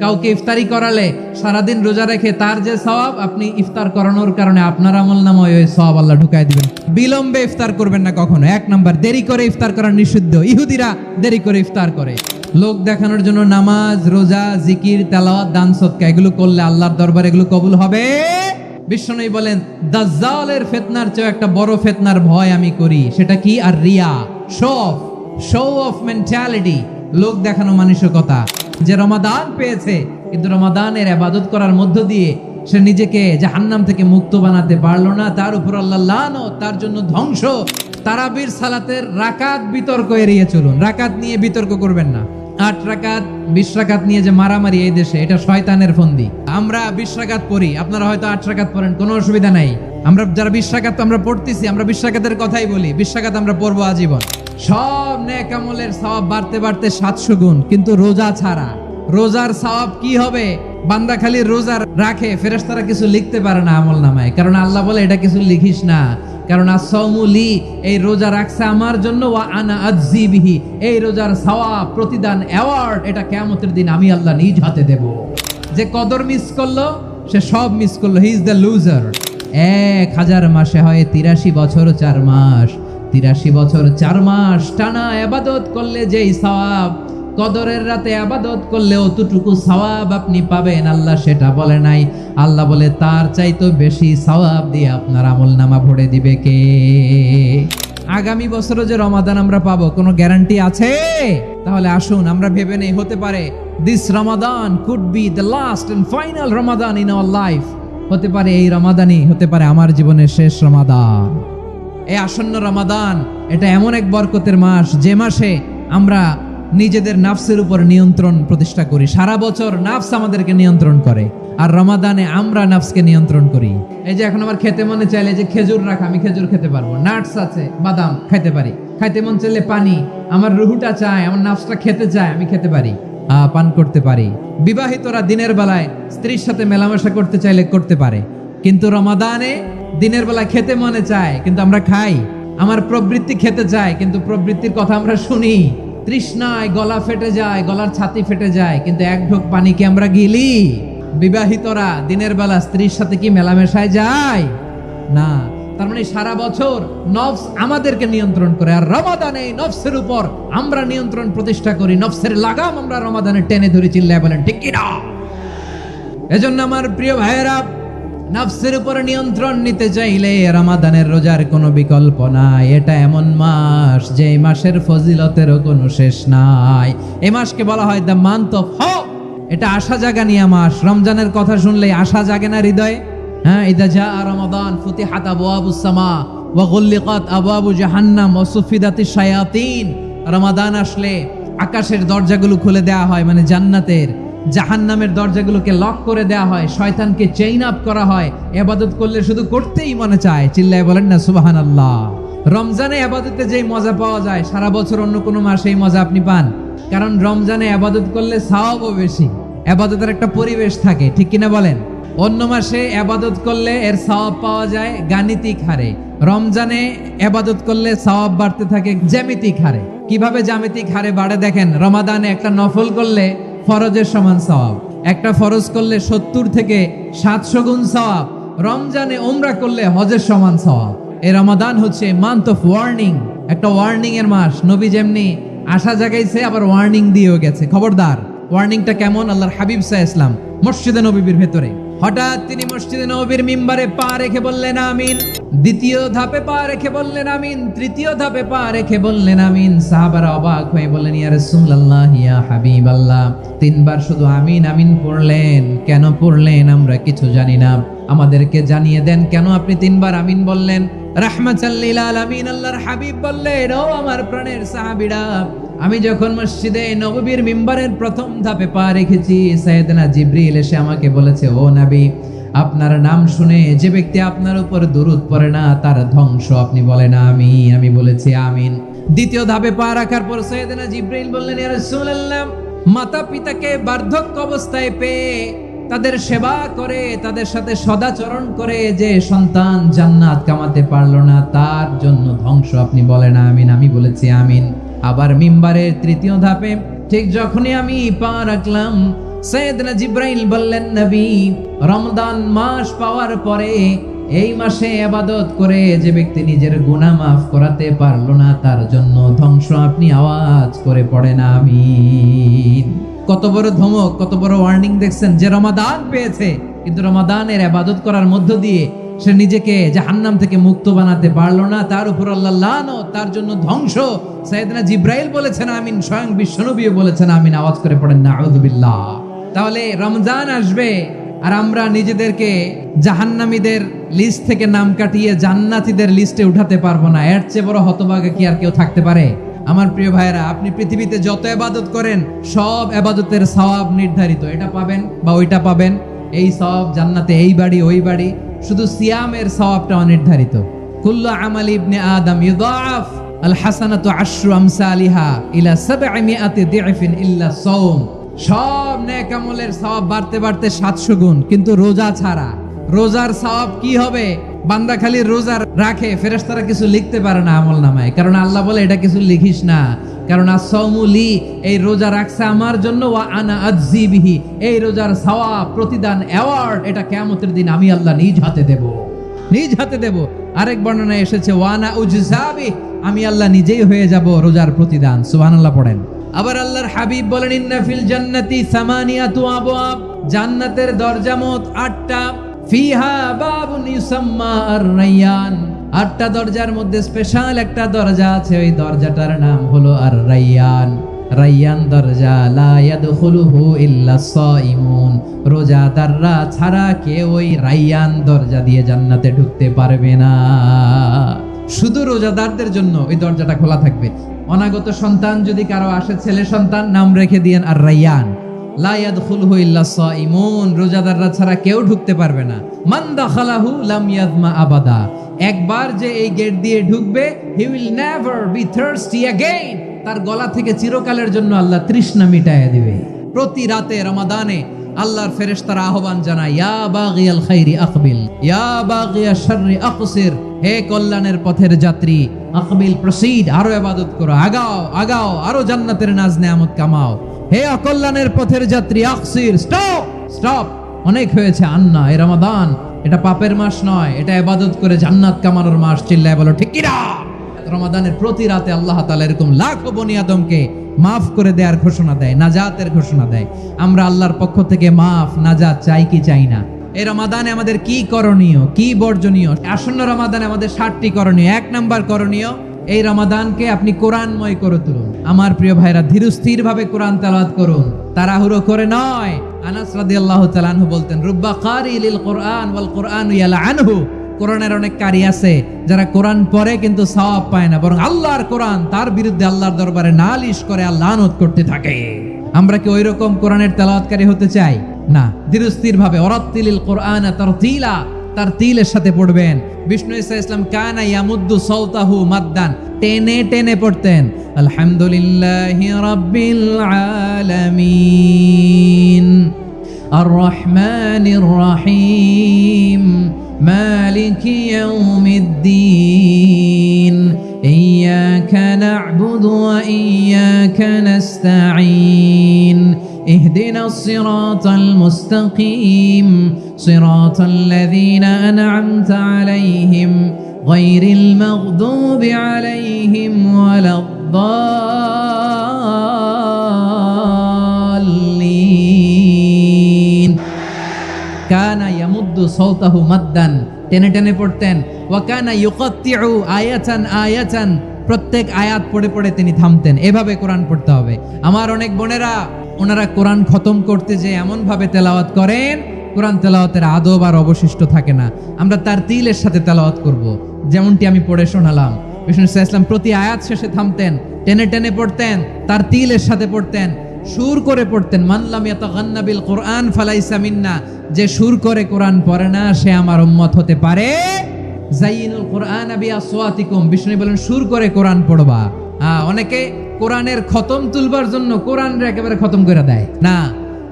কাউকে ইফতারি করালে সারাদিন রোজা রেখে তার যে সওয়াব, আপনি ইফতার করানোর কারণে আপনার আমলনামায় ওই সওয়াব আল্লাহ ঢুকায় দিবেন। বিলম্বে ইফতার করবেন না কখনো। 1 নাম্বার, দেরি করে ইফতার করা নিষিদ্ধ। ইহুদিরা দেরি করে ইফতার করে। লোক দেখানোর জন্য নামাজ, রোজা, জিকির, তেলাওয়াত, দান, সদকা এগুলো করলে আল্লাহর দরবারে এগুলো কবুল হবে। বিশ্বনবী বলেন, দাজ্জালের ফিতনার চেয়ে একটা বড় ফিতনার ভয় আমি করি, সেটা কি? আর রিয়া, শো অফ মেন্টালিটি, লোক দেখানো মানসিকতা। যে রমাদান পেয়েছে কিন্তু রমাদানের ইবাদত করার মধ্য দিয়ে সে নিজেকে জাহান্নাম থেকে মুক্ত বানাতে পারলো না, তার উপর আল্লাহ লানত, তার জন্য ধ্বংস। তারাবির সালাতের রাকাত বিতর্ক এড়িয়ে চলুন। রাকাত নিয়ে বিতর্ক করবেন না। 8 রাকাত 20 রাকাত নিয়ে যে মারামারি এই দেশে, এটা শয়তানের ফন্দি। আমরা 20 রাকাত পড়ি, আপনারা হয়তো 8 রাকাত পড়েন, কোনো অসুবিধা নাই। আমরা যারা 20 রাকাত আমরা পড়তেছি, আমরা 20 রাকাতের কথাই বলি। 20 রাকাত আমরা পড়বো আজীবন। সব নেক আমলের সওয়াব বাড়তে বাড়তে 700 গুণ। কিন্তু রোজা ছাড়া, রোজার সওয়াব কি হবে? বান্দা খালি রোজা রাখে, ফেরেশতারা কিছু লিখতে পারে না আমলনামায়, কারণ আল্লাহ বলে এটা কিছু লিখিস না, কারণ আসসাউমু লি, এই রোজা রাখছে আমার জন্য, ওয়া আনা আজজি বিহি, এই রোজার সওয়াব, প্রতিদান, অ্যাওয়ার্ড এটা কিয়ামতের দিন আমি আল্লাহ নিজ হাতে দেব। যে কদর মিস করলো সে সব মিস করলো, হি ইজ দ্য লুজার। 1000 মাসে হয় 83 বছর 4 মাস। 83 বছর 4 মাস টানা ইবাদত করলে যেই সওয়াব, কদরের রাতে ইবাদত করলে অতটুকু সওয়াব আপনি পাবেন, আল্লাহ সেটা বলে নাই। আল্লাহ বলে তার চাইতে বেশি সওয়াব দিয়ে আপনার আমলনামা ভরে দিবে কে? আগামী বছরও যে রমাদান আমরা পাবো কোনো গ্যারান্টি আছে? তাহলে আসুন আমরা ভেবে নেই, হতে পারে this Ramadan could be the last and final Ramadan in our life. হতে পারে এই রমাদানই হতে পারে আমার জীবনের শেষ রমাদান। এই আসন্ন রমাদান এটা এমন এক বরকতের মাস, যে মাসে আমরা নিজেদের নাফসের উপর নিয়ন্ত্রণ প্রতিষ্ঠা করি। সারা বছর নাফস আমাদেরকে নিয়ন্ত্রণ করে, আর রমাদানে আমরা নাফসকে নিয়ন্ত্রণ করি। এই যে এখন আমার খেতে মনে চাইলে যে খেজুর রাখা, আমি খেজুর খেতে পারবো। নাটস আছে, বাদাম খাইতে পারি। খাইতে মন চাইলে পানি, আমার রুহুটা চায়, আমার নাফসটা খেতে চায়, আমি খেতে পারি, পান করতে পারি। বিবাহিতরা দিনের বেলায় স্ত্রীর সাথে মেলামেশা করতে চাইলে করতে পারে, কিন্তু রমাদানে দিনের বেলা খেতে মনে চায় কিন্তু আমরা খাই। আমার প্রবৃত্তি খেতে চায় কিন্তু প্রবৃত্তির কথা আমরা শুনি। তৃষ্ণায় গলা ফেটে যায়, গলার ছাতি ফেটে যায়, কিন্তু এক ঢোক পানি কি আমরা গিলি? বিবাহিতরা দিনের বেলা স্ত্রীর সাথে কি মেলামেশায় যায়? না। তার মানে সারা বছর নফস আমাদেরকে নিয়ন্ত্রণ করে, আর রমাদানে নফসের উপর আমরা নিয়ন্ত্রণ প্রতিষ্ঠা করি। নফসের লাগাম আমরা রমাদানে টেনে ধরে, চিল্লায় বলেন ঠিক কি না? এজন্য আমার প্রিয় ভাইয়েরা, নফসের উপর নিয়ন্ত্রণ নিতে চাইলে রমাদানের রোজার কোনো বিকল্প নাই। এটা এমন মাস যে মাসের ফজিলতেরও কোনো শেষ নাই। এই মাসকে বলা হয় দ্য মান্থ অফ হোপ। এটা আশা জাগানিয়া মাস। রমজানের কথা শুনলেই আশা জাগে না হৃদয়ে? হ্যাঁ, ইদা জাআ রমাদান ফুতিহাত আবওয়াবুস সামা ওয়া গুল্লিকাত আবওয়াবু জাহান্নাম ওয়া সুফিদাতিশ শায়াতিন। রমাদান আসলে আকাশের দরজাগুলো খুলে দেওয়া হয়, মানে জান্নাতের। জাহান্নামের দরজাগুলোকে লক করে দেওয়া হয়, শয়তানকে চেইন আপ করা হয়। ইবাদত করলে শুধু করতেই মনে চায়, চিল্লায় বলেন না সুবহানাল্লাহ। রমজানে ইবাদতে যেই মজা পাওয়া যায় সারা বছর অন্য কোনো মাসে এই মজা আপনি পান, কারণ রমজানে ইবাদত করলে সওয়াবও বেশি। ইবাদতের একটা পরিবেশ থাকে, ঠিক কিনা বলেন? অন্য মাসে ইবাদত করলে এর সওয়াব পাওয়া যায় গাণিতিক হারে, রমজানে ইবাদত করলে সওয়াব বাড়তে থাকে জ্যামিতিক হারে। কিভাবে জ্যামিতিক হারে বাড়ে দেখেন, রমাদানে একটা নফল করলে ফরজের সমান সওয়াব, একটা ফরজ করলে 70 থেকে 700 গুণ সওয়াব, রমজানে উমরা করলে হজের সমান সওয়াব। এই রমাদান হচ্ছে মান্থ অফ ওয়ার্নিং, একটা ওয়ার্নিং এর মাস। নবী যেমনি আশা জাগাইছে, আবার ওয়ার্নিং দিয়েও গেছে, খবরদার। ওয়ার্নিংটা কেমন? আল্লাহর হাবিব সাল্লাল্লাহু আলাইহি ওয়াসাল্লাম মসজিদে নববীর ভেতরে হঠাৎ তিনি মসজিদে নববীর মিম্বারে পা রেখে বললেন আমিন। দ্বিতীয় ধাপে পা রেখে বললেন আমিন। তৃতীয় ধাপে পা রেখে বললেন আমিন। সাহাবারা অবাক হয়ে বললেন, ইয়া রাসূলুল্লাহ, ইয়া হাবিবাল্লাহ, 3 বার শুধু আমিন আমিন পড়লেন, কেন পড়লেন আমরা কিছু জানি না, আমাদেরকে জানিয়ে দেন কেন আপনি 3 বার আমিন বললেন? রাহমাতাল লিল আলামিন আল্লাহর হাবিব বললেন, ও আমার প্রাণের সাহাবীরা, আমি যখন মসজিদে নববীর মিম্বারের প্রথম ধাপে পা রেখেছি, সাইয়েদনা জিবরিল এসে আমাকে বলেছে, ও নবী, আপনার নাম শুনে যে ব্যক্তি আপনার উপর দরুদ পড়ে না তার ধ্বংস আপনি বলেন আমিন। আমি বলেছি আমিন। দ্বিতীয় ধাপে পা রাখার পর সাইয়েদনা জিবরিল বললেন, ইয়া রাসূলুল্লাহ, মাতা পিতাকে বার্ধক্য অবস্থায় পেয়ে তাদের সেবা করে, তাদের সাথে সদাচরণ করে যে সন্তান জান্নাত কামাতে পারলো না, তার জন্য ধ্বংস আপনি বলেন আমিন। আমি বলেছি আমিন। আবার মিম্বারের তৃতীয় ধাপে ঠিক যখনই আমি পা রাখলাম, সাইয়েদনা জিবরাইল বললেন, নবী, রমজান মাস পাওয়ার পরে এই মাসে ইবাদত করে যে ব্যক্তি নিজের গুনাহ মাফ করাতে পারলো না, তার জন্য ধ্বংস আপনি আওয়াজ করে পড়েন আমিন। কত বড় ধমক, কত বড় ওয়ার্নিং দেখছেন, যে রমাদান পেয়েছে কিন্তু রমাদানের ইবাদত করার মধ্য দিয়ে সে নিজেকে জাহান্নাম থেকে মুক্ত বানাতে পারলো না, তার উপর আল্লাহ লানত, তার জন্য ধ্বংস। সাইয়েদনা জিবরাইল বলেছেন আমিন, স্বয়ং বিশ্বনবীও বলেছেন আমিন। আওয়াজ করে পড়েন নাউযুবিল্লাহ। তাহলে রমজান আসবে আর আমরা নিজেদেরকে জাহান্নামীদের লিস্ট থেকে নাম কাটিয়ে জান্নাতীদের লিস্টে উঠাতে পারবো না। এর চেয়ে বড় হতভাগা কি আর কেউ থাকতে পারে? আমার প্রিয় ভাইরা, আপনি পৃথিবীতে যত ইবাদত করেন সব ইবাদতের সওয়াব নির্ধারিত, এটা পাবেন বা ওইটা পাবেন, এই সওয়াব জান্নাতে, এই বাড়ি ওই বাড়ি। শুধু সিয়ামের সওয়াবটা অনির্ধারিত। কুল্লু আমালি ইবনে আদম ইউদাআফ আল হাসানাতু আশরু আমসালিহা ইলা 700 দি'ফিন ইল্লা সাওম। সব নেক আমলের সওয়াব বাড়তে বাড়তে 700 গুণ, কিন্তু রোজা ছাড়া। রোজার সওয়াব কি হবে? বান্দা খালি রোজা রাখে, ফেরেশতারা কিছু লিখতে পারে না আমলনামায়, কারণ আল্লাহ বলে এটা কিছু লিখিস না, কারণ as-সাওমু লি, এই রোজা রাখছে আমার জন্য, ওয়া আনা আজজি বিহি, এই রোজার সওয়াব, প্রতিদান, অ্যাওয়ার্ড, এটা কিয়ামতের দিন আমি আল্লাহ নিজ হাতে দেব, নিজ হাতে দেব। আরেক বর্ণনায় এসেছে ওয়া আনা উজজা বিহি, আমি আল্লাহ নিজেই হয়ে যাব রোজার প্রতিদান। সুবহানাল্লাহ পড়েন। আবার আল্লাহর হাবিব বলেন, ইন্না ফিল জান্নাতি সামানিয়াতু আবওয়াব, জান্নাতের দরজা মোট 8টা। ফিহা বাবুন ইউসাম্মা আর-রায়্যান, 8টা দরজার মধ্যে স্পেশাল একটা দরজা আছে, ওই দরজাটার নাম হলো আর-রায়্যান। রায়্যান দরজা, লা ইয়াদখুলুহু ইল্লা সাইমুন, রোজাদাররা ছাড়া কেউ ওই রায়্যান দরজা দিয়ে জান্নাতে ঢুকতে পারবে না। শুধু রোজাদারদের জন্য ওই দরজাটা খোলা থাকবে। অনাগত সন্তান যদি কারো আসে, ছেলে সন্তান, নাম রেখে দিয়েন আর-রায়্যান। লা ইয়াদখুলুহু ইল্লা সাইমুন, রোজাদাররা ছাড়া কেউ ঢুকতে পারবে না। মান দাখালাহু লাম ইয়াযমা আবাদা, একবার যে এই গেট দিয়ে ঢুকবে, he will never be thirsty again, তার গলা থেকে চিরকালের জন্য আল্লাহ তৃষ্ণা মিটাইয়া দিবে। প্রতি রাতে রমাদানে আল্লাহর ফেরেশতারা আহ্বান জানায়, ইয়া বাগিয়াল খাইরি আকবিল, ইয়া বাগিয়াশ শাররি আকসির, হে কল্যাণের পথের যাত্রী, আকবিল, প্রসিড, আরো ইবাদত করো, আগাও আগাও, আরো জান্নাতের নাজ নেয়ামত কামাও। হে অকল্যাণের পথের যাত্রী, আকসির, স্টপ স্টপ, অনেক হয়েছে। আন্না, এই রমাদান এটা পাপের মাস নয়, এটা ইবাদত করে জান্নাত কামানোর মাস। চিল্লায় বলো ঠিক কি না? রমাদানের প্রতি রাতে আল্লাহ তাআলা এরকম লাখো বনি আদমকে মাফ করে দেওয়ার ঘোষণা দেয়, নাজাতের ঘোষণা দেয়। আমরা আল্লাহর পক্ষ থেকে মাফ, নাজাত চাই কি চাই না? এই রমাদানে আমাদের কি করণীয়, কি বর্জনীয়? আসন্ন রমাদানে আমাদের 7টি করণীয়। 1 নাম্বার করণীয়, এই রমাদানকে আপনি কোরআনময় করে তুলুন। আমার প্রিয় ভাইরা, ধীরস্থির ভাবে কোরআন তেলাওয়াত করুন, তাড়াহুড়ো করে নয়। আনাস রাদিয়াল্লাহু তাআলা আনহু বলতেন, রুব্বা কারি লিল কোরআন ওয়াল কোরআনু ইয়ালআনহু, কোরআনের অনেক কারি আছে যারা কোরআন পড়ে কিন্তু সওয়াব পায় না, বরং আল্লাহর কোরআন তার বিরুদ্ধে আল্লাহর দরবারে নালিশ করে আর লানত করতে থাকে। আমরা কি ওই রকম কোরআনের তেলাওয়াতকারী হতে চাই? না। ধীরস্থির ভাবে, ওয়ারাত্তিলিল কোরআনা তারতিলা, তারতিলের সাথে পড়বেন। বিষ্ণু ঈসা ইসলাম কানা ইয়ামুদ্দু সাওতাহু মাদ্দান, টেনে টেনে পড়তেন। আলহামদুলিল্লাহি রাব্বিল আলামিন আর রহমানির রহিম মালিকি ইয়াউমিদ্দিন ইয়্যাকা না'বুদু ওয়া ইয়্যাকা নাস্তাঈন اهدنا الصراط المستقيم صراط الذين أنعمت عليهم غير المغضوب عليهم ولا الضالين كان يمد صوته مدا টেনে টেনে পড়তেন। ওয়া কানা ইউকাত্তিউ আয়াতান আয়াতান, প্রত্যেক আয়াত পড়ে পড়ে তিনি থামতেন। এভাবে কোরআন পড়তে হবে। আমার অনেক বোনেরা, ওনারা কোরআন খতম করতে যে এমন ভাবে তেলাওয়াত করেন, কোরআন তেলাওয়াতের আদব আর অবশিষ্ট থাকে না। আমরা তারতিলের সাথে তেলাওয়াত করব, যেমনটি আমি পড়ে শোনালাম। বিষ্ণু ইসলাম প্রতি আয়াত শেষে থামতেন, টেনে টেনে পড়তেন, তারতিলের সাথে পড়তেন, সুর করে পড়তেন। মান লাম ইয়াতাগান্না বিল কোরআন ফালাইসা মিন্না, যে সুর করে কোরআন পড়ে না সে আমার উম্মত হতে পারে। জাইয়িনুল কোরআন বিআসওয়াতিকুম, বিষ্ণু বলেন সুর করে কোরআন পড়বা। অনেকে কোরআনের খতম তুলবার জন্য কোরআনরে একেবারে খতম করে দেয়। না,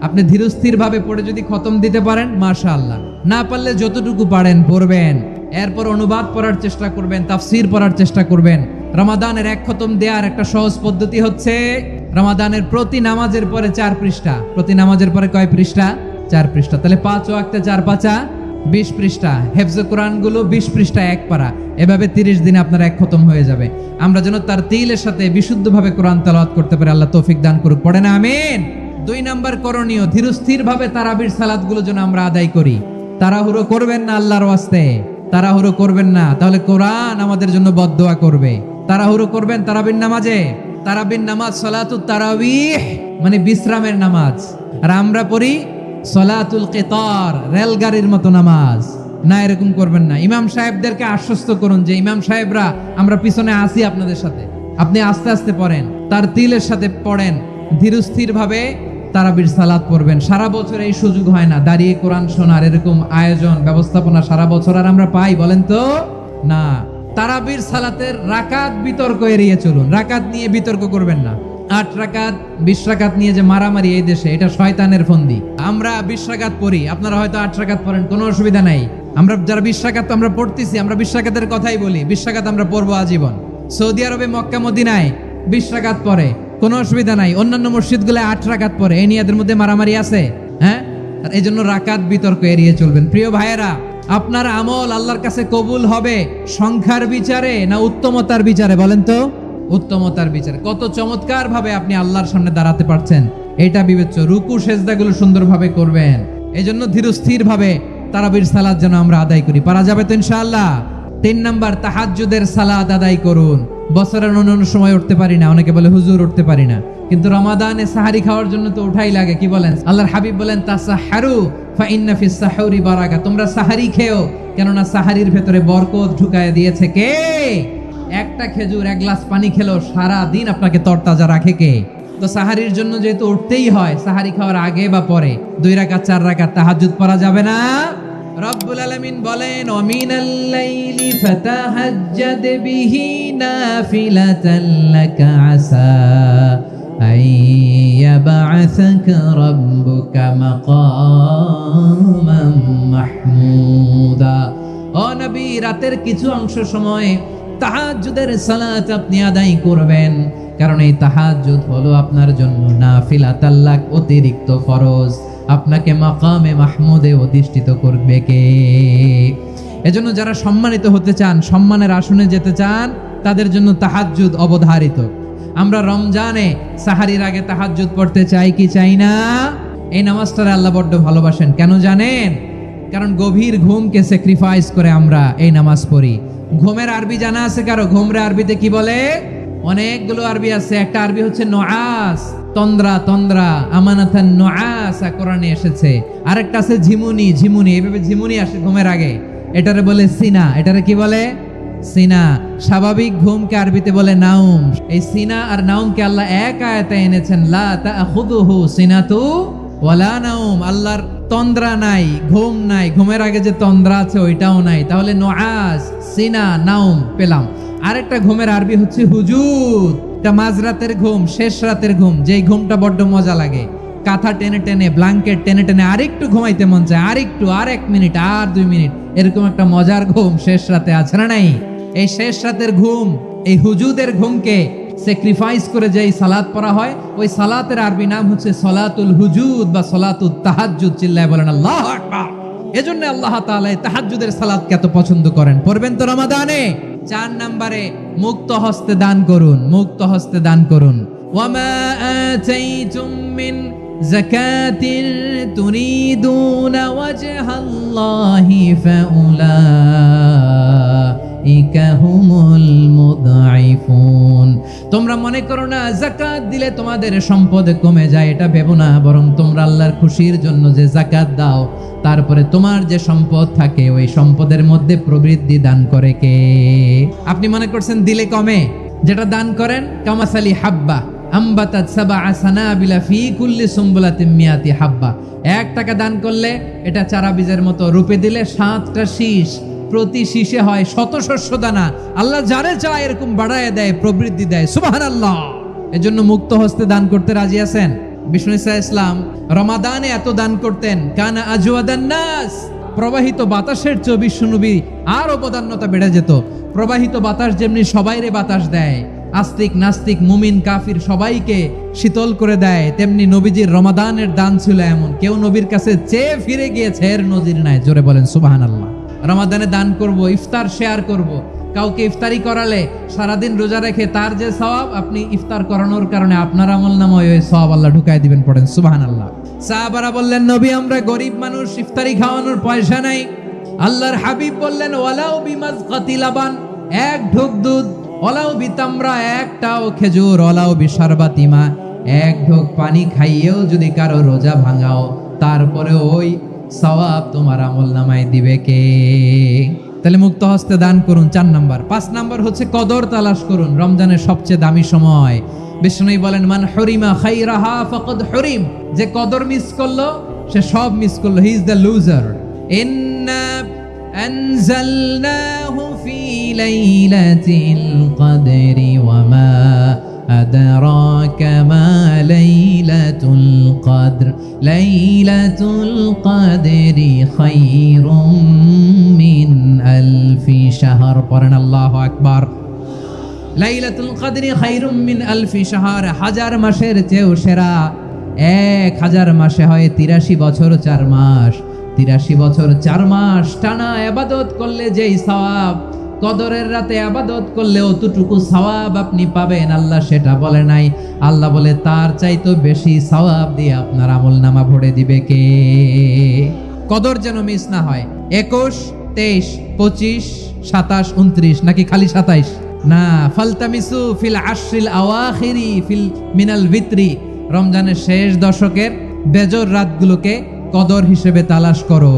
আপনি ধীরস্থির ভাবে পড়ে যদি খতম দিতে পারেন মাশাআল্লাহ, না পারলে যতটুকু পারেন পড়বেন, এরপর অনুবাদ পড়ার চেষ্টা করবেন, তাফসীর পড়ার চেষ্টা করবেন। রমাদানের 1 খতম দেওয়ার একটা সহজ পদ্ধতি হচ্ছে রমাদানের প্রতি নামাজের পরে 4 পৃষ্ঠা, প্রতি নামাজের পরে কয় পৃষ্ঠা? 4 পৃষ্ঠা। তাহলে 5 ওয়াক্তে 4 পাঁচা 20 পৃষ্ঠা। হেফজে কোরআন গুলো 20 পৃষ্ঠা এক পারা, এভাবে 30 দিনে আপনার এক খতম হয়ে যাবে। আমরা যেন তার তিলের সাথে বিশুদ্ধভাবে কোরআন তেলাওয়াত করতে পারি, আল্লাহ তৌফিক দান করুক। পড়ে না আমিন। 2 নাম্বার করণীয়, ধীরস্থির ভাবে তারাবির সালাতগুলো যেন আমরা আদায় করি। তাড়াহুড়ো করবেন না আল্লাহর ওয়াস্তে, তাড়াহুড়ো করবেন না, তাহলে কোরআন আমাদের জন্য বদদোয়া করবে। তাড়াহুড়ো করবেন তারাবির নামাজে। তারাবির নামাজ সালাতুত তারাবিহ মানে বিশ্রামের নামাজ, আর আমরা পড়ি সালাতুল কিতার, রেলগাড়ির মতো নামাজ। না, এরকম করবেন না। ইমাম সাহেবদেরকে আশ্বস্ত করুন যে ইমাম সাহেবরা আমরা পিছনে আসি আপনাদের সাথে, আপনি আস্তে আস্তে পড়েন, তার তিলের সাথে পড়েন, ধীরস্থির ভাবে তারাবির সালাত পড়বেন। সারা বছর এই সুযোগ হয় না দাঁড়িয়ে কোরআন শোনার, এরকম আয়োজন ব্যবস্থাপনা সারা বছর আর আমরা পাই বলেন তো না। তারাবির সালাতের রাকাত বিতর্ক এড়িয়ে চলুন, রাকাত নিয়ে বিতর্ক করবেন না। 8 রাকাত 20 রাকাত নিয়ে যে মারামারি এই দেশে, এটা শয়তানের ফন্দি। আমরা 20 রাকাত পড়ি, আপনারা হয়তো 8 রাকাত পড়েন, কোনো অসুবিধা নাই। আমরা যারা 20 রাকাত আমরা পড়তেছি, আমরা 20 রাকাতের কথাই বলি, 20 রাকাত আমরা পড়বো আজীবন। সৌদি আরবে মক্কা মদিনায় 20 রাকাত পড়ে, কোনো অসুবিধা নাই। অন্যান্য মসজিদগুলো 8 রাকাত পড়ে, এই নিয়ে এদের মধ্যে মারামারি আছে? হ্যাঁ, এই জন্য রাকাত বিতর্ক এড়িয়ে চলবেন। প্রিয় ভাইয়েরা, আপনার আমল আল্লাহর কাছে কবুল হবে সংখ্যার বিচারে না উত্তমতার বিচারে? বলেন তো। উত্তমতার বিচারে। কত চমৎকার ভাবে আপনি আল্লাহর সামনে দাঁড়াতে পারছেন, এটা বিবেচ্য। রুকু সেজদাগুলো সুন্দরভাবে করবেন। এই জন্য ধীরস্থির ভাবে তারাবির সালাত যেন আমরা আদায় করি। পারা যাবে তো ইনশাআল্লাহ। 3 নাম্বার, তাহাজ্জুদের সালাত আদায় করুন। বছরের অন্যান্য সময় উঠতে পারি না, অনেকে বলে হুজুর উঠতে পারি না, কিন্তু রমাদানে সাহারি খাওয়ার জন্য তো উঠাই লাগে। কি বলেন? আল্লাহর হাবিব বলেন তাসাহারু ফা ইন্না ফিস সাহুরি বারাকা, তোমরা সাহারি খেও, কেননা সাহারির ভেতরে বরকত ঢুকায় দিয়েছে কে? একটা খেজুর, 1 গ্লাস পানি খেলো সারা দিন আপনাকে তরতাজা রাখে কে? তো সাহারির জন্য যেহেতু উঠতেই হয়, সাহারি খাওয়ার আগে বা পরে 2 রাকাত 4 রাকাত তাহাজ্জুদ পড়া যাবে না? রব্বুল আলামিন বলেন ওয়ামিনাল লাইলি ফাতাহাজ্জাদ বিহি নাফিলাতান লাকা আসা আইয়াবআসাকা রাব্বুকা মাকামান মাহমুদা। ও নবী, রাতের কিছু অংশ সময় তাহাজ্জুদের সালাত আপনি আদায় করবেন, কারণ এই তাহাজ্জুদ হলো আপনার জন্য নাফিলাতাল লাক, অতিরিক্ত ফরজ। আপনাকে মাকামে মাহমুদে অধিষ্ঠিত করবে কে? এজন্য যারা সম্মানিত হতে চান, সম্মানের আসনে যেতে চান, তাদের জন্য তাহাজ্জুদ অবধারিত। আমরা রমজানে সাহারির আগে তাহাজ্জুদ পড়তে চাই কি চাই না? এই নামাজটা আল্লাহ বড্ড ভালোবাসেন। কেন জানেন? কারণ গভীর ঘুমকে স্যাক্রিফাইস করে আমরা এই নামাজ পড়ি। ঘুমের আরবি জানা আছে কারো? ঘুমরে আরবিতে কি বলে? অনেকগুলো আরবি আছে। একটা আরবি হচ্ছে নুআস, তন্দ্রা, তন্দ্রা, আমানাতান নুআসা কোরআনে এসেছে। আরেকটা আছে ঝিমুনি, ঝিমুনি, এইভাবে ঝিমুনি আসে ঘুমের আগে, এটারে বলে সিনা। এটারে কি বলে? সিনা। স্বাভাবিক ঘুমকে আরবিতে বলে নাউম। এই সিনা আর নাউমকে আল্লাহ এক আয়াতে এনেছেন, লা তাখুযুহু সিনাতু ওয়ালা নাউম। আল্লাহর তন্দ্রা নাই, ঘুম নাই, ঘুমের আগে যে তন্দ্রা আছে ওইটাও নাই। তাহলে নুআস, সিনা, নাউম পেলাম। আরেকটা ঘুমের আরবি হচ্ছে হুজুদ। এটা মাঝরাতের ঘুম, শেষ রাতের ঘুম, যেই ঘুমটা বড্ড মজা লাগে। কাঁথা টেনে টেনে, ব্ল্যাঙ্কেট টেনে টেনে আরেকটু ঘুমাইতে মন চায়, আরেকটু, আর 1 মিনিট, আর 2 মিনিট, এরকম একটা মজার ঘুম শেষ রাতে আছে না নাই? এই শেষ রাতের ঘুম, এই হুজুদের ঘুমকে স্যাক্রিফাইস করে যেই সালাত পড়া হয়, ওই সালাতের আরবি নাম হচ্ছে সলাতুল হুজুদ বা সলাতুত তাহাজ্জুদ। চিল্লায় বলেন আল্লাহু আকবার। এজন্য আল্লাহ তাআলা এই তাহাজ্জুদের সালাতকে এত পছন্দ করেন। পড়বেন তো রমাদানে। 4 নম্বরে, মুক্ত হস্তে দান করুন, মুক্ত হস্তে দান করুন। ওয়ামা আতাইতুম মিন যাকাতিন তুরিদুনা ওয়াজহাল্লাহি ফাউলাইকা হুমুল মুদঈফুন। তোমরা মনে করো না যাকাত দিলে তোমাদের সম্পদ কমে যায়, এটা ভেবো না। বরং তোমরা আল্লাহর খুশির জন্য যে যাকাত দাও, তারপরে তোমার যে সম্পদ থাকে ওই সম্পদের মধ্যে প্রবৃদ্ধি দান করে কে? আপনি মনে করছেন দিলে কমে? যেটা দান করেন, কামাসালি হাব্বা আম্বাতাত সাবআ সানাবিলা ফি কুল্লি সুম্বুলাতিন মিয়াতি হাব্বা। 1 টাকা দান করলে এটা চারা বীজের মতো, রূপে দিলে 7টা শীষ, প্রতি শীষে হয় 100 শস্য দানা। আল্লাহ যারে চায় এরকম বাড়ায় দেয়, প্রবৃদ্ধি দেয়। সুবহানাল্লাহ। এজন্য মুক্ত হস্তে দান করতে রাজি আছেন? বিষ্ণু ঈসা ইসলাম রমাদানে এত দান করতেন, কানা আজওয়াদান নাস। প্রবাহিত বাতাসের চেয়ে বিশ্বনবী আর অবদান্যতা বেড়ে যেত। প্রবাহিত বাতাস যেমনি সবাইরে বাতাস দেয়, আস্তিক নাস্তিক মুমিন কাফির সবাইকে শীতল করে দেয়, তেমনি নবীজির রমাদানের দান ছিল এমন, কেউ নবীর কাছে চেয়ে ফিরে গিয়েছে এর নজির নাই। জোরে বলেন সুবহানাল্লাহ। রমাদানে দান করব, ইফতার শেয়ার করব, কাউকে ইফতারি করালে সারাদিন রোজা রেখে তার যে সওয়াব, আপনি ইফতার করানোর কারণে আপনার আমলনামায় ওই সওয়াব আল্লাহ ঢুকায় দিবেন। পড়েন সুবহানাল্লাহ। সাহাবারা বললেন, নবী আমরা গরিব মানুষ, ইফতারি খাওয়ানোর পয়সা নাই। আল্লাহর হাবিব বললেন, ওয়ালাউ বিমাজকাতি লাবান, এক ঢোক দুধ, ওয়ালাউ বিতামরা, একটাও খেজুর, ওয়ালাউ বিশারবাতি মা, এক ঢোক পানি খাইয়েও যদি কারো রোজা ভাঙাও, তারপরে ওই সওয়াব তোমার আমলনামায় দিবে কে? তাহলে মুক্ত হস্তে দান করুন, 4 নাম্বার। 5 নাম্বার হচ্ছে কদর তালাশ করুন, রমজানের সবচেয়ে দামি সময়। বিষ্ণুই বলেন, মান হরিমা খাইরাহা ফাকাদ হরিম, যে কদর মিস করলো সে সব মিস করলো, হি ইজ দ্য লুজার। ইন্না আনজালনাহু ফি লাইলাতিল কদরি ওয়া মা আদরাকা মা লাইলাতুল কদর, লাইলাতুল কদরি খায়রুম মিন আলফি শাহর। পড়েন আল্লাহু আকবার। লাইলাতুল কদরি খায়রুম মিন আলফি শাহর, 1000 মাসের চেয়েও সেরা। 1000 মাসে হয় 83 বছর 4 মাস। 83 বছর 4 মাস টানা ইবাদত করলে যেই সওয়াব, কদরের রাতে ইবাদত করলে অতটুকু সওয়াব আপনি পাবেন, আল্লাহ সেটা বলে নাই। আল্লাহ বলে তার চাইতে বেশি সওয়াব দিয়ে আপনার আমলনামা ভরে দিবে কে? কদর যেন মিস না হয়। 21, 23, 25, 27, 29 নাকি খালি 27? না, ফালতামিসু ফিল আশরিল আওয়াখিরি ফিল মিনাল ভিতরি, রমজানের শেষ দশকের বেজর রাতগুলোকে কদর হিসেবে তালাশ করো।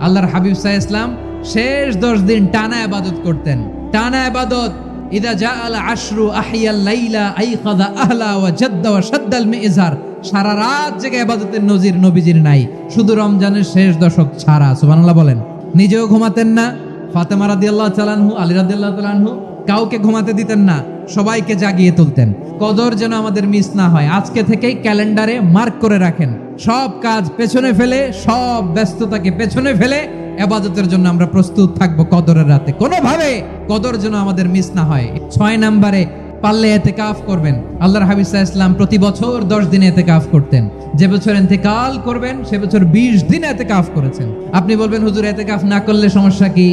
আল্লাহর হাবিব সাল্লাল্লাহু আলাইহি ওয়াসাল্লাম শেষ 10 দিন টানা ইবাদত করতেন, টানা ইবাদত। ইদা জাআল আশরু আহিয়াল লাইলা আইকাযা আহলা ওয়া জাদ্দা ওয়া শাদ্দাল মিজার, সারা রাত জেগে ইবাদতের নজির নবীজির নাই, শুধু রমজানের শেষ দশক ছাড়া। সুবহানাল্লাহ বলেন। নিজেও ঘুমাতেন না, ফাতেমা রাদিয়াল্লাহু তাআলা আনহু, আলী রাদিয়াল্লাহু তাআলা আনহু কাউকে ঘুমাতে দিতেন না, সবাইকে জাগিয়ে তুলতেন। কদর যেন আমাদের মিস না হয়, আজকে থেকেই ক্যালেন্ডারে মার্ক করে রাখেন। সব কাজ পেছনে ফেলে, সব ব্যস্ততাকে পেছনে ফেলে ইবাদতের জন্য আমরা প্রস্তুত থাকবো কদরের রাতে। কোনোভাবে কদর যেন আমাদের মিস না হয়। 6 নম্বরে পারলে ইতিকাফ করবেন। আল্লাহর হাবিব সাল্লাল্লাহু আলাইহি ওয়াসাল্লাম প্রতি বছর 10 দিন ইতিকাফ করতেন। যে বছর ইন্তেকাল করবেন সে বছর 20 দিন ইতিকাফ করেছেন। আপনি বলবেন, হুজুর ইতিকাফ না করলে সমস্যা কি?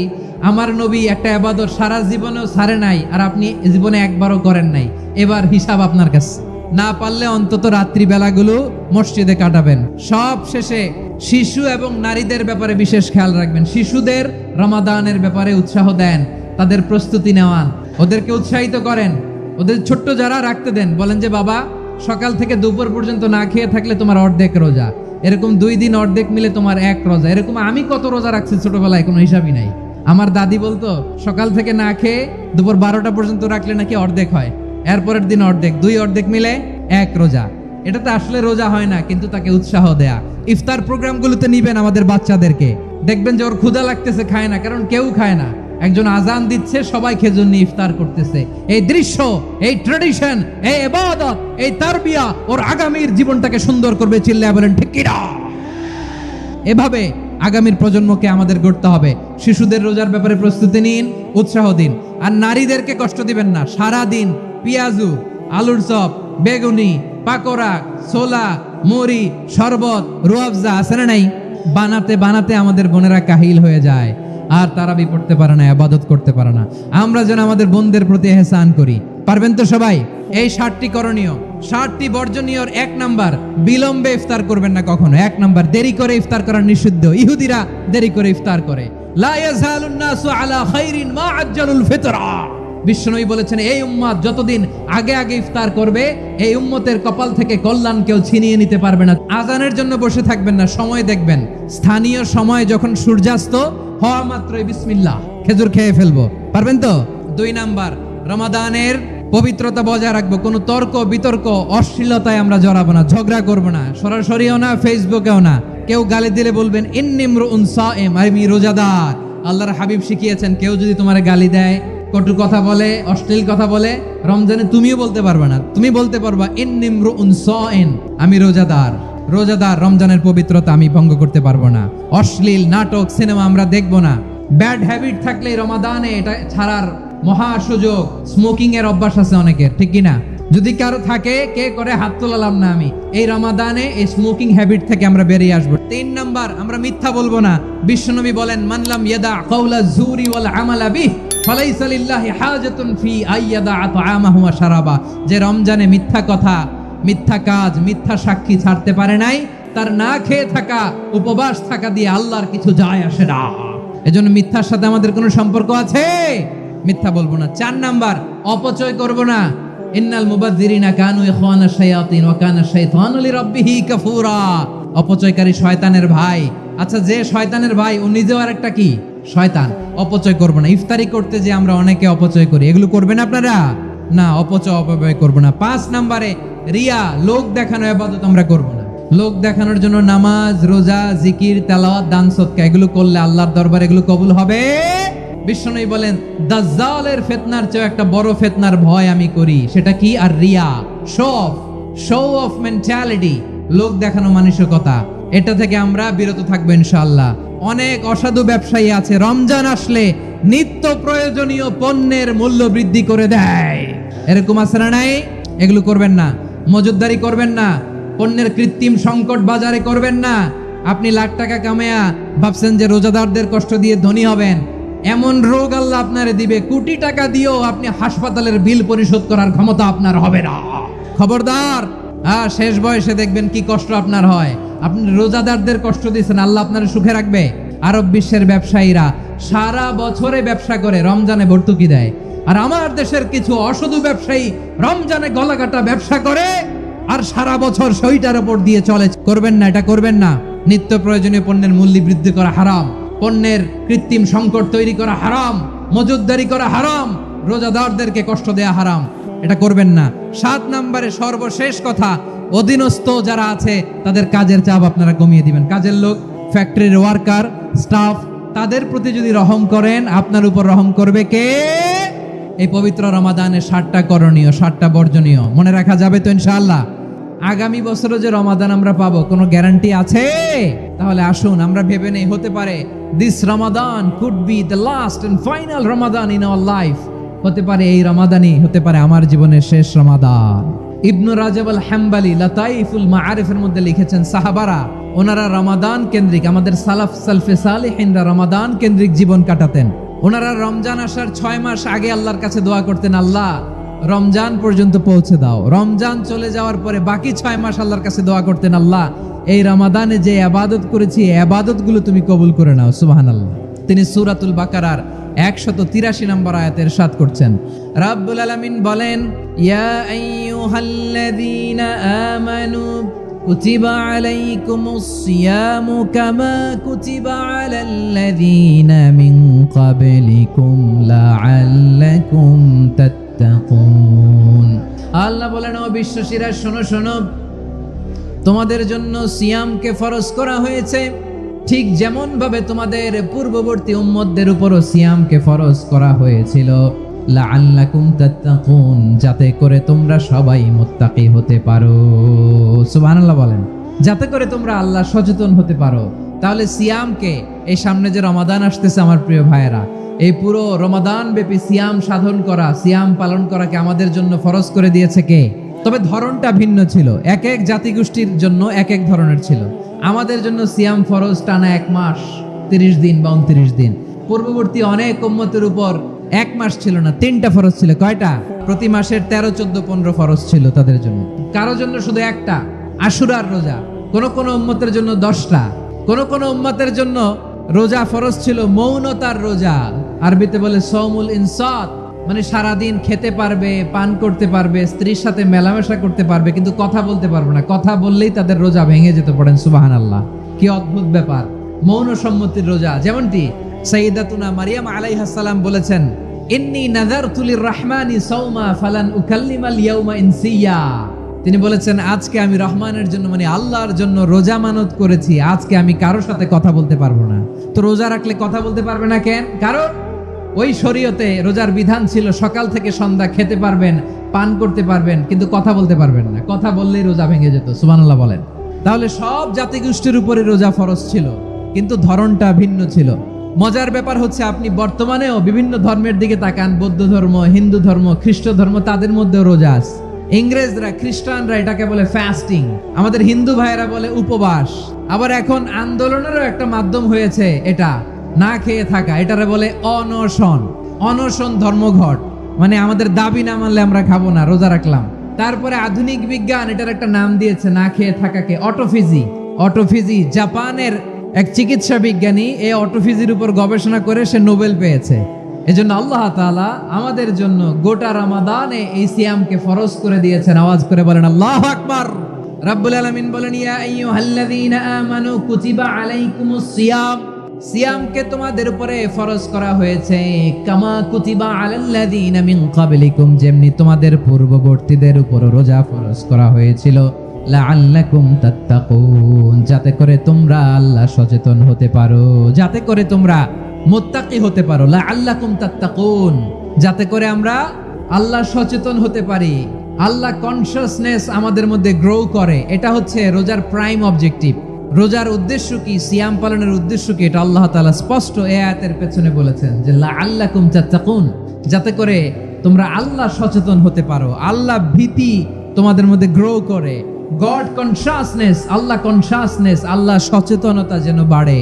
আমার নবী একটা ইবাদত সারা জীবনেও ছাড়ে নাই, আর আপনি জীবনে একবারও করেন নাই। এবার হিসাব আপনার কাছে। না পারলে অন্তত রাত্রি বেলাগুলো মসজিদে কাটাবেন। সব শেষে শিশু এবং নারীদের ব্যাপারে বিশেষ খেয়াল রাখবেন। শিশুদের রমাদানের ব্যাপারে উৎসাহ দেন, তাদের প্রস্তুতি নেওয়ান, ওদেরকে উৎসাহিত করেন। ওদের ছোট্ট যারা রাখতে দেন, বলেন যে বাবা সকাল থেকে দুপুর পর্যন্ত না খেয়ে থাকলে তোমার অর্ধেক রোজা, এরকম 2 দিন অর্ধেক মিলে তোমার 1 রোজা। এরকম আমি কত রোজা রাখছি ছোটবেলায় কোনো হিসাবই নাই। আমার দাদি বলতো সকাল থেকে না খেয়ে দুপুর 12টা পর্যন্ত রাখলে নাকি অর্ধেক হয়, এরপরের দিন অর্ধেক, 2 অর্ধেক মিলে 1 রোজা। এটা তো আসলে রোজা হয় না, কিন্তু তাকে উৎসাহ দেয়া। ইফতার প্রোগ্রামগুলোতে নিবেন আমাদের বাচ্চাদেরকে, দেখবেন যে ওর ক্ষুধা লাগতেছে, খায় না, কারণ কেউ খায় না। একজন আজান দিচ্ছে, সবাই খেজুর নিয়ে ইফতার করতেছে। এই দৃশ্য, এই ট্র্যাডিশন, এই ইবাদত, এই তারবিয়া ওর আগামীর জীবনটাকে সুন্দর করবে। চিল্লায়া বলেন ঠিক কি না? এভাবে আগামীর প্রজন্মকে আমাদের গড়তে হবে। শিশুদের রোজার ব্যাপারে প্রস্তুতি নিন, উৎসাহ দিন। আর নারীদেরকে কষ্ট দিবেন না। সারা দিন পেঁয়াজু, আলুর চপ, বেগুনি, পাকোড়া, ছোলা, মুড়ি, শরবত, রুয়াবজা আছে না নাই, বানাতে বানাতে আমাদের বোনেরা কাহিল হয়ে যায়, আর তারাবি পড়তে পারে না, ইবাদত করতে পারে না। আমরা যেন আমাদের বোনদের প্রতি ইহসান করি। পারবেন তো সবাই? এই 7টি করণীয়, 7টি বর্জনীয়। 1 নাম্বার, বিলম্বে ইফতার করবেন না কখনো। 1 নাম্বার, দেরি করে ইফতার করা নিষিদ্ধ। ইহুদিরা দেরি করে ইফতার করে। লা ইয়াজালুন নাসু আলা খাইরিন মা আজ্জালুল ফিতরা। বিশ্বনবী বলেছেন, এই উম্মত যতদিন আগে আগে ইফতার করবে, এই উম্মতের কপাল থেকে কল্যাণ কেউ ছিনিয়ে নিতে পারবে না। আজানের জন্য বসে থাকবেন না, সময় দেখবেন। স্থানীয় সময় যখন সূর্যাস্ত হওয়া মাত্রই বিসমিল্লাহ, খেজুর খেয়ে ফেলবো। পারবেন তো? 2 নাম্বার, রমাদানের পবিত্রতা বজায় রাখবো। কোনো তর্ক বিতর্ক, অশ্লীলতায় আমরা জড়াবো না, ঝগড়া করবো না, সরাসরিও না, ফেসবুকেও না। কেউ গালি দিলে বলবেন ইন্নিমরুন সাইম, আমি রোজাদার। আল্লাহর হাবিব শিখিয়েছেন, কেউ যদি তোমার গালি দেয়, কটু কথা বলে, অশ্লীল কথা বলে, রমজানে তুমিও বলতে পারবে না। তুমি বলতে পারবা ইন্নিমরুন সাইম, আমি রোজাদার। রোজাদার, রমজানের পবিত্রতা আমি ভঙ্গ করতে পারবো না। অশ্লীল নাটক, সিনেমা আমরা দেখবো না। ব্যাড হ্যাবিট থাকলে রমাদানে এটা ছাড়ার মহা সুযোগ। স্মোকিং এর অভ্যাস আছে অনেকের, ঠিক কিনা? যদি কারো থাকে, কে করে হাত তোলালাম না আমি। এই রমাদানে এই স্মোকিং হ্যাবিট থেকে আমরা বেরিয়ে আসবো। 3 নাম্বার, আমরা মিথ্যা বলবো না। বিশ্বনবী বলেন, মানলাম ইয়াদা কাওলা যুরি ওয়াল আমালা বিহ ফালাইসা লিল্লাহি হাজাতুন ফি আইয়াদা তাআমাহু ওয়া শারাবা। যে রমজানে মিথ্যা কথা, মিথ্যা কাজ, মিথ্যা সাক্ষী ছাড়তে পারে নাই, তার না খেয়ে থাকা, উপবাস থাকা দিয়ে আল্লাহর কিছু যায় আসে না। এজন্য মিথ্যার সাথে আমাদের কোনো সম্পর্ক আছে? মিথ্যা বলবো না। 4 নাম্বার, অপচয় করব না। ইন্নাল মুবাযযিরিনা কানু ইখওয়ানাশ শায়াতিন ওয়া কানা শাইতানু লিরাব্বিহি কাফুরা। অপচয়কারী শয়তানের ভাই। আচ্ছা, যে শয়তানের ভাই ও নিজেও আরেকটা কি? শয়তান। অপচয় করব না। ইফতারি করতে যে আমরা অনেকে অপচয় করি, এগুলো করবেন আপনারা না। অপব্যয় করব না। 5 নাম্বারে, রিয়া, লোক দেখানো ইবাদত আমরা করব না। লোক দেখানোর জন্য নামাজ, রোজা, জিকির, তেলাওয়াত, দান সদকা এগুলো করলে আল্লাহর দরবারে এগুলো কবুল হবে? বিশ্বনবী বলেন, দাজ্জালের ফিতনার চেয়ে একটা বড় ফিতনার ভয় আমি করি, সেটা কি? আর রিয়া, শো অফ মেন্টালিটি, লোক দেখানো মানসিকতা। এটা থেকে আমরা বিরত থাকবো ইনশাআল্লাহ। অনেক অসাধু ব্যবসায়ী আছে, রমজান আসলে নিত্য প্রয়োজনীয় পণ্যের মূল্য বৃদ্ধি করে দেয়। এরকম আছে না নাই? এগুলো করবেন না। মজুদদারি করবেন না। পণ্যের কৃত্রিম সংকট বাজারে করবেন না। আপনি লাখ টাকা কামায়া ভাবছেন যে রোজাদারদের কষ্ট দিয়ে ধনী হবেন। এমন রোগ আল্লাহ আপনারে দিবে, কোটি টাকা দিয়েও আপনি হাসপাতালের বিল পরিশোধ করার ক্ষমতা আপনার হবে না। খবরদার। শেষ বয়সে দেখবেন কি কষ্ট আপনার হয়। আপনি রোজাদারদের কষ্ট দিচ্ছেন, আল্লাহ আপনার সুখে রাখবে? আরব বিশ্বের ব্যবসায়ীরা সারা বছরে ব্যবসা করে, রমজানে ভর্তুকি দেয়। আর আমার দেশের কিছু অসাধু ব্যবসায়ী রমজানে গলাকাটা ব্যবসা করে আর সারা বছর সইটার উপর দিয়ে চলে। করবেন না, এটা করবেন না। নিত্য প্রয়োজনীয় পণ্যের মূল্য বৃদ্ধি করা হারাম, পণ্যের কৃত্রিম সংকট তৈরি করা হারাম, মজুদদারি করা হারাম, রোজাদারদেরকে কষ্ট দেয়া হারাম। এটা করবেন না। 7 নম্বরে সর্বশেষ কথা, অধীনস্থ যারা আছে তাদের কাজের চাপ আপনারা কমিয়ে দিবেন। কাজের লোক, ফ্যাক্টরির ওয়ার্কার, স্টাফ, তাদের প্রতি যদি রহম করেন, আপনার উপর রহম করবে কে? এই পবিত্র রমাদানে 7টা করণীয়, 7টা বর্জনীয় মনে রাখা যাবে তো ইনশাআল্লাহ? আগামী বছরও যে রমাদান আমরা পাবো কোনো গ্যারান্টি আছে? তাহলে আসুন আমরা ভেবে নেই, হতে পারে this Ramadan could be the last and final Ramadan in our life. হতে পারে এই রমাদানই হতে পারে আমার জীবনের শেষ রমাদান। ইবনু রাজব আল হাম্বালি লাতাইফুল মাআরিফের মধ্যে লিখেছেন, সাহাবারা ওনারা রমাদান কেন্দ্রিক, আমাদের সালফে সালেহিনরা রমাদান কেন্দ্রিক জীবন কাটাতেন। ওনারা রমজান আসার 6 মাস আগে আল্লাহর কাছে দোয়া করতেন, আল্লাহ রমজান পর্যন্ত পৌঁছে দাও। রমজান চলে যাওয়ার পরে বাকি 6 মাস আল্লাহর কাছে দোয়া করতেন, আল্লাহ এই রমাদানে যে ইবাদত করেছি ইবাদতগুলো তুমি কবুল করে নাও। সুবহানাল্লাহ। তিনি সূরাতুল বাকারার 183 নম্বর আয়াতে ইরশাদ করছেন, রাব্বুল আলামিন বলেন, ইয়া আইয়ুহাল্লাযীনা আমানু কুতিবা আলাইকুমুস সিয়ামু কামা কুতিবা আলাল্লাযীনা মিন ক্বাবলিকুম লাআল্লাকুম তাত্তাকুন। আল্লাহ বলেন, ও বিশ্বাসীরা শোনো শোনো, তোমাদের জন্য সিয়ামকে ফরজ করা হয়েছে, ঠিক যেমন ভাবে তোমাদের পূর্ববর্তী উম্মতদের উপরও সিয়ামকে ফরজ করা হয়েছিল, লাআল্লাকুম তাত্তাকুন, যাতে করে তোমরা সবাই মুত্তাকি হতে পারো। সুবহানাল্লাহ বলেন, যাতে করে তোমরা আল্লাহ সচেতন হতে পারো। তাহলে সিয়ামকে, এই সামনে যে রমাদান আসতেছে আমার প্রিয় ভাইয়েরা, এই পুরো রমাদান ব্যাপী সিয়াম সাধন করা, সিয়াম পালন করাকে আমাদের জন্য ফরজ করে দিয়েছে কে? তবে ধরনটা ভিন্ন ছিল, এক এক জাতিগোষ্ঠীর জন্য এক এক ধরনের ছিল। আমাদের জন্য সিয়াম ফরজ টানা 1 মাস 30 দিন বা 29 দিন। পূর্ববর্তী অনেক উম্মতের উপর 1 মাস ছিল না, 3টা ফরজ ছিল। কয়টা? প্রতি মাসের 13, 14, 15 ফরজ ছিল তাদের জন্য। কারো জন্য শুধু একটা, আশুরার রোজা। কোন কোন উম্মতের জন্য 10টা। কোন কোন উম্মতের জন্য রোজা ফরজ ছিল মৌনতার রোজা, আরবিতে বলে সৌমুল ইনসাত, মানে সারাদিন খেতে পারবে, পান করতে পারবে, স্ত্রীর সাথে মেলামেশা করতে পারবে, কিন্তু কথা বলতে পারবে না। কথা বললেই তাদের রোজা ভেঙে যেতে। পড়েন সুবহানাল্লাহ। কি অদ্ভুত ব্যাপার, মৌন সম্মতির রোজা। যেমনটি সাইয়্যিদাতুনা মারিয়াম আলাইহিস সালাম বলেছেন, ইন্নী নাযারতু লির-রাহমানি সাওমা ফালান উকাল্লিমাল ইয়াওমা ইনসিয়া। তিনি বলেছেন, আজকে আমি রহমানের জন্য, মানে আল্লাহর জন্য রোজা মানত করেছি, আজকে আমি কারোর সাথে কথা বলতে পারবো না। তো রোজা রাখলে কথা বলতে পারবে না কেন? কারণ ওই শরীয়তে রোজার বিধান ছিল সকাল থেকে সন্ধ্যা খেতে পারবেন, পান করতে পারবেন, কিন্তু কথা বলতে পারবেন না। কথা বললেই রোজা ভেঙে যেত। সুবহানাল্লাহ বলেন। তাহলে সব জাতিগোষ্ঠীর উপরে রোজা ফরজ ছিল, কিন্তু ধরনটা ভিন্ন ছিল। মজার ব্যাপার হচ্ছে আপনি বর্তমানেও বিভিন্ন ধর্মের দিকে তাকান, বৌদ্ধ ধর্ম, হিন্দু ধর্ম, খ্রিস্ট ধর্ম, তাদের মধ্যেও রোজা আছে। ইংরেজরা, খ্রিস্টানরা এটাকে বলে ফাস্টিং, আমাদের হিন্দু ভাইয়েরা বলে উপবাস। আবার এখন আন্দোলনেরও একটা মাধ্যম হয়েছে এটা, না খেয়ে থাকা, এটারে বলে অনশন। অনশন ধর্মঘট, মানে আমাদের দাবি না মানলে আমরা খাবো না, রোজা রাখলাম। তারপরে আধুনিক বিজ্ঞান এটার একটা নাম দিয়েছে না খেয়ে থাকাকে, অটোফিজি। অটোফিজি জাপানের এক চিকিৎসা বিজ্ঞানী এই অটোফিজির উপর গবেষণা করে সে নোবেল পেয়েছে। এজন্য আল্লাহ তাআলা আমাদের জন্য গোটা রমাদানে এই সিয়ামকে ফরজ করে দিয়েছেন। আওয়াজ করে বলেন আল্লাহু আকবার। রাব্বুল আলামিন বলেন ইয়া আইয়ুহাল্লাযীনা আমানু কুতিবা আলাইকুমুস সিয়াম, সিয়ামকে তোমাদের উপরে ফরজ করা হয়েছে কামা কুতিবা আলাল্লাযীনা মিন ক্বাবলিকুম, যেমনি তোমাদের পূর্ববর্তীদের উপর রোজা ফরজ করা হয়েছিল, লাআল্লাকুম তাত্তাকুন, যাতে করে তোমরা আল্লাহ সচেতন হতে পারো, যাতে করে তোমরা মুত্তাকি হতে পারো। লাআল্লাকুম তাত্তাকুন, যাতে করে আমরা আল্লাহ সচেতন হতে পারি, আল্লাহ কনসিয়াসনেস আমাদের মধ্যে গ্রো করে। এটা হচ্ছে রোজার প্রাইম অবজেক্টিভ। রোজার উদ্দেশ্য কি, সিয়াম পালনের উদ্দেশ্য কি, এটা আল্লাহ তাআলা স্পষ্ট এই আয়াতের পেছনে বলেছেন যে লাআল্লাকুম তাত্তাকুন, যাতে করে তোমরা আল্লাহ সচেতন হতে পারো, আল্লাহ ভীতি তোমাদের মধ্যে গ্রো করে। গড কনসিয়াসনেস, আল্লাহ কনসিয়াসনেস, আল্লাহ সচেতনতা যেন বাড়ে।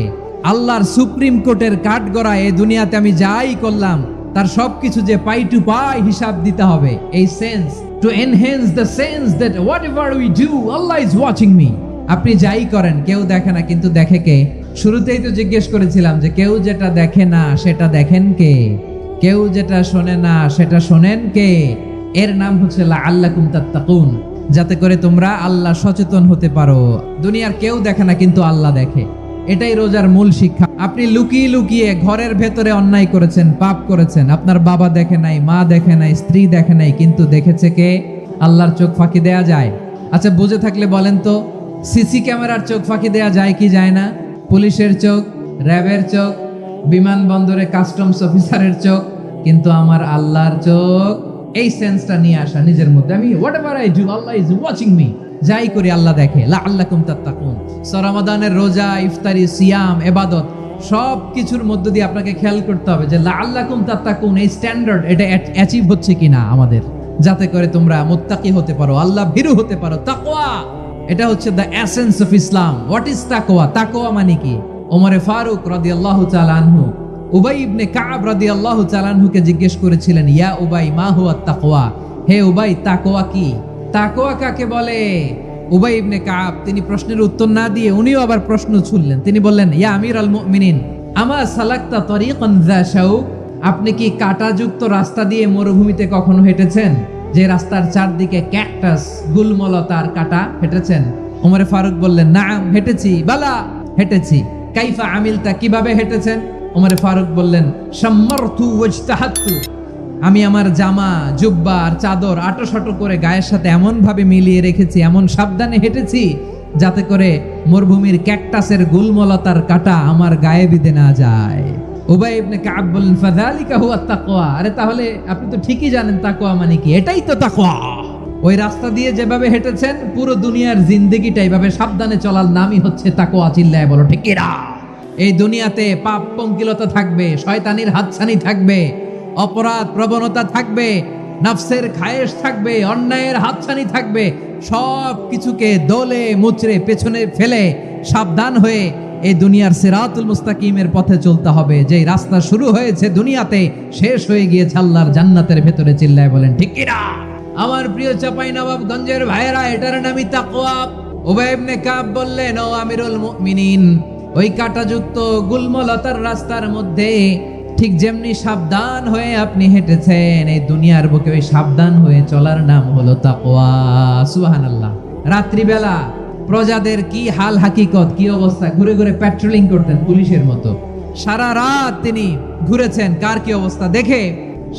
আল্লাহর সুপ্রিম কোর্টের কাঠগড়া এই দুনিয়াতে আমি যাই করলাম তার সবকিছু যে পাই টু পাই হিসাব দিতে হবে, এই sense, to enhance the sense that whatever we do Allah is watching me. আপনি যাই করেন কেউ দেখে না, কিন্তু দেখে কে? শুরুতেই তো জিজ্ঞেস করেছিলাম যে কেউ যেটা দেখে না সেটা দেখেন কে, কেউ যেটা শোনে না সেটা শোনেন কে? এর নাম হচ্ছে লাআল্লাকুম তাত্তাকুন, যাতে করে তোমরা আল্লাহ সচেতন হতে পারো। দুনিয়ার কেউ দেখে না কিন্তু আল্লাহ দেখে, এটাই রোজার মূল শিক্ষা। আপনি লুকিয়ে লুকিয়ে ঘরের ভেতরে অন্যায় করেছেন, পাপ করেছেন, আপনার বাবা দেখে নাই, মা দেখে নাই, স্ত্রী দেখে নাই, কিন্তু দেখেছে কে? আল্লাহর চোখ ফাঁকি দেয়া যায়? আচ্ছা বুঝে থাকলে বলেন তো, সিসি ক্যামেরার চোখ ফাঁকি দেয়া যায় কি যায় না? পুলিশের চোখ, র্যাবের চোখ, বিমানবন্দরে কাস্টমস অফিসারের চোখ, কিন্তু আমার আল্লাহর চোখ। এই সেন্সটা নিয়ে আসা নিজের মধ্যে, আমি whatever I do Allah is watching me, যাই করি আল্লাহ দেখে। লাআল্লাকুম তাত্তাকুন। রমাদানের রোজা, ইফতারি, সিয়াম, ইবাদত সব কিছুর মধ্য দিয়ে আপনাকে খেয়াল করতে হবে যে লাআল্লাকুম তাত্তাকুন এই স্ট্যান্ডার্ড এটা অ্যাচিভ হচ্ছে কিনা আমাদের, যাতে করে তোমরা মুত্তাকি হতে পারো, আল্লাহ ভীরু হতে পারো। তাকওয়া, এটা হচ্ছে the essence of Islam. What is তাকওয়া? তাকওয়া মানে কি? ওমরে ফারুক রাদিয়াল্লাহু তাআলা আনহু উবাই ইবনে কাব রাদিয়াল্লাহু তাআলা আনহুকে জিজ্ঞেস করেছিলেন, ইয়া উবাই মা হুয়া তাকওয়া, হে উবাই তাকওয়া কি? তাকওয়া কাকে বলে? উবাই ইবনে কাব তিনি প্রশ্নের উত্তর না দিয়ে উনিও আবার প্রশ্ন ছুড়লেন। তিনি বললেন, ইয়া আমিরাল মুমিনিন আমা সালাকতা তরিকান যা শাউক, আপনি কি কাঁটাযুক্ত রাস্তা দিয়ে মরুভূমিতে কখনো হেঁটেছেন, যে রাস্তার চারদিকে ক্যাকটাস, গুলমলতার কাঁটা, হেঁটেছেন? ওমরে ফারুক বললেন, নাম হেঁটেছি। বালা, হেঁটেছি। কাইফা আমিলতা, কিভাবে হেঁটেছেন? ওমরে ফারুক বললেন, শাম্মারতু ওয়াজতাহাতু, আমি আমার জামা, জুব্বা আর চাদর আটোসাটো করে গায়ের সাথে এমন ভাবে মিলিয়ে রেখেছি, এমন সাবধানে হেঁটেছি যাতে করে মরুভূমির ক্যাকটাসের গুলমলতার কাঁটা আমার গায়ে বিঁধে না যায়। উবাই ইবনে কাব বললেন, ফাযালিকা হুয়া তাকওয়া, আরে তাহলে আপনি তো ঠিকই জানেন তাকওয়া মানে কি, এটাই তো তাকওয়া। ওই রাস্তা দিয়ে যেভাবে হেঁটেছেন পুরো দুনিয়ার জিন্দেগিটা এইভাবে সাবধানে চলার নামই হচ্ছে তাকওয়া। চিল্লায় বলো ঠিক কিনা? এই দুনিয়াতে পাপ পঙ্কিলতা থাকবে, শয়তানির হাতছানি থাকবে, অপরাধ প্রবণতা থাকবে, নফসের খায়েশ থাকবে, অন্যায়ের হাতছানি থাকবে, সব কিছুকে দোলে মুচড়ে পেছনে ফেলে সাবধান হয়ে এই দুনিয়ার সিরাতুল মুস্তাকিমের পথে চলতে হবে। যেই রাস্তা শুরু হয়েছে দুনিয়াতে, শেষ হয়ে গিয়েছে আল্লাহর জান্নাতের ভেতরে। চিল্লায় বলেন ঠিক কিনা? আমার প্রিয় চাঁপাইনবাবগঞ্জের ভাইয়েরা, এটার নামই তাকওয়া। উবাই ইবনে কাব বললেন, ও আমিরুল মুমিনিন, ওই কাঁটাযুক্ত গুলমলতার রাস্তার মধ্যে ঠিক যেমনি সাবধান হয়ে আপনি হেঁটেছেন, এই দুনিয়ার বুকে ওই সাবধান হয়ে চলার নাম হলো তাকওয়া। সুবহানাল্লাহ। রাত্রিবেলা প্রজাদের কি হাল হাকিকত, কি অবস্থা, ঘুরে ঘুরে প্যাট্রোলিং করতেন পুলিশের মতো। সারা রাত তিনি ঘুরেছেন কার কি অবস্থা দেখে,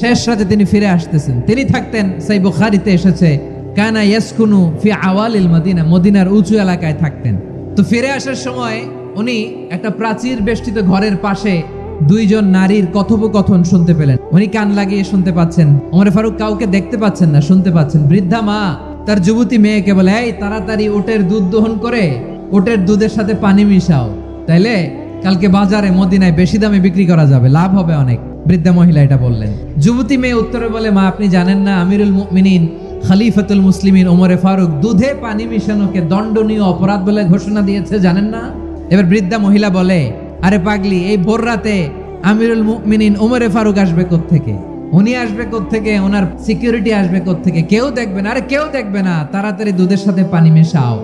শেষ রাতে তিনি ফিরে আসতেছেন। তিনি থাকতেন, সেই বুখারীতে এসেছে, কানা ইয়াসকুনু ফি আওয়ালিল মদিনা, মদিনার উঁচু এলাকায় থাকতেন। তো ফিরে আসার সময় উনি একটা প্রাচীর বেষ্টিত ঘরের পাশে দুইজন নারীর কথোপকথন শুনতে পেলেন। উনি কান লাগিয়ে শুনতে পাচ্ছেন। ওমর ফারুক কাউকে দেখতে পাচ্ছেন না, শুনতে পাচ্ছেন। বৃদ্ধা মা তার যুবতী মেয়েকে বলে, এই তাড়াতাড়ি ওটের দুধ দহন করে ওটের দুধের সাথে পানি মিশাও, তাইলে কালকে বাজারে মদিনায় বেশি দামে বিক্রি করা যাবে, লাভ হবে অনেক। বৃদ্ধা মহিলা এটা বললেন। যুবতী মেয়ে উত্তরে বলে, মা আপনি জানেন না আমিরুল মুমিনিন খলিফাতুল মুসলিমিন ওমরে ফারুক দুধে পানি মিশানোকে দণ্ডনীয় অপরাধ বলে ঘোষণা দিয়েছে, জানেন না? এবার বৃদ্ধা মহিলা বলে, আরে পাগলি, এই ভোর রাতে আমিরুল মুমিনিন ওমরে ফারুক আসবে কোত্থেকে? উনি আসবে কোত্থেকে? ওনার সিকিউরিটি আসবে কোত্থেকে? কেউ দেখবে না। আরে কেউ দেখবে না, তাড়াতাড়ি দুধের সাথে পানি মেশাও।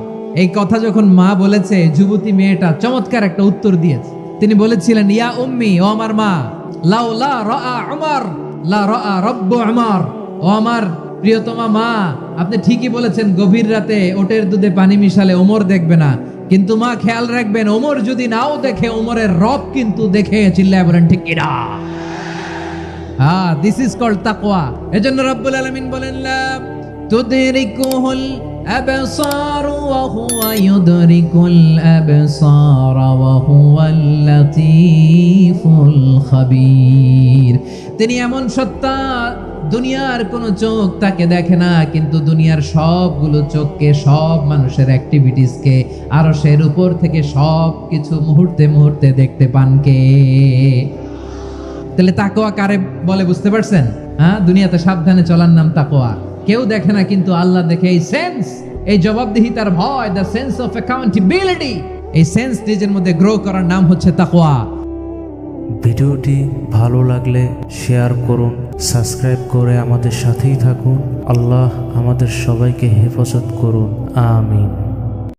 এই কথা যখন মা বলেছে, যুবতী মেয়েটা চমৎকার একটা উত্তর দিয়েছে। তিনি বলেছিলেন, ইয়া উম্মি, ও আমার মা, লাউলা রাআ উমর লা রাআ রব্বু উমর। ও আমার প্রিয়তমা মা, আপনি ঠিকই বলেছেন, গভীর রাতে ওটের দুধে পানি মিশালে ওমর দেখবে না, কিন্তু মা খেয়াল রাখবেন, ওমর যদি নাও দেখে, ওমরের রব কিন্তু দেখে। চিল্লায় বলেন ঠিক কিনা? দিস ইজ কল্ড তাকওয়া। এজন্য রব্বুল আলামিন বলেন, লা তুদরিকুহুল আবসার ওয়া হুয়া ইউদরিকুল আবসার ওয়া হুয়াল লাতীফুল খাবীর। তিনি এমন সত্তা, দুনিয়ার কোনো চোখ তাকে দেখে না, কিন্তু দুনিয়ার সবগুলো চোখকে, সব মানুষের অ্যাক্টিভিটিসকে আরশের উপর থেকে সব কিছু মুহূর্তে মুহূর্তে দেখতে পান কে? তাহলে তাকওয়া কারে বলে বুঝতে পারছেন? দুনিয়াতে সাবধানে চলার নাম তাকওয়া। কেউ দেখে না, কিন্তু আল্লাহ দেখে। এই সেন্স, এই জবাবদিহিতার ভয়, দ্য সেন্স অফ অ্যাকাউন্টেবিলিটি, এই সেন্স নিজের মধ্যে গ্রো করার নাম হচ্ছে তাকওয়া। ভিডিওটি ভালো লাগলে শেয়ার করুন, সাবস্ক্রাইব করে আমাদের সাথেই থাকুন। আল্লাহ আমাদের সবাইকে হেফাজত করুন, আমিন।